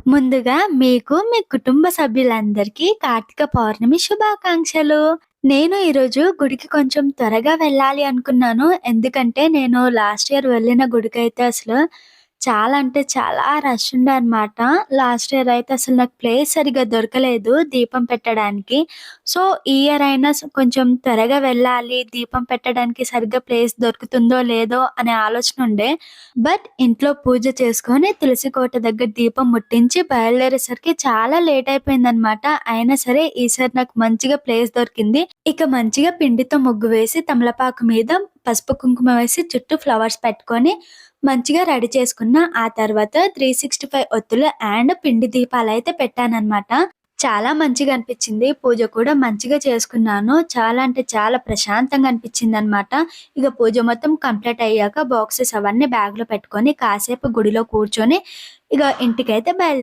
ముందుగా మీకు, మీ కుటుంబ సభ్యులందరికీ కార్తీక పౌర్ణమి శుభాకాంక్షలు. నేను ఈరోజు గుడికి కొంచెం త్వరగా వెళ్ళాలి అనుకున్నాను. ఎందుకంటే నేను లాస్ట్ ఇయర్ వెళ్ళిన గుడికైతే అసలు చాలా అంటే చాలా రష్ ఉండే అనమాట. లాస్ట్ ఇయర్ అయితే అసలు నాకు ప్లేస్ సరిగ్గా దొరకలేదు దీపం పెట్టడానికి. సో, ఈ ఇయర్ అయినా కొంచెం త్వరగా వెళ్ళాలి. దీపం పెట్టడానికి సరిగ్గా ప్లేస్ దొరుకుతుందో లేదో అనే ఆలోచన ఉండే. బట్ ఇంట్లో పూజ చేసుకొని తులసి కోట దగ్గర దీపం ముట్టించి బయలుదేరేసరికి చాలా లేట్ అయిపోయిందనమాట. అయినా సరే ఈసారి నాకు మంచిగా ప్లేస్ దొరికింది. ఇక మంచిగా పిండితో ముగ్గు వేసి తమలపాకు మీద పసుపు, కుంకుమ వేసి చుట్టూ ఫ్లవర్స్ పెట్టుకొని మంచిగా రెడీ చేసుకున్న. ఆ తర్వాత 365 ఒత్తులు అండ్ పిండి దీపాలైతే పెట్టాననమాట. చాలా మంచిగా అనిపిచ్చింది. పూజ కూడా మంచిగా చేసుకున్నాను. చాలా అంటే చాలా ప్రశాంతంగా అనిపిచ్చిందనమాట. ఇక పూజ మొత్తం కంప్లీట్ అయ్యాక బాక్సెస్ అవన్నీ బ్యాగ్‌లో పెట్టుకొని కాసేపు గుడిలో కూర్చొని ఇక ఇంటికైతే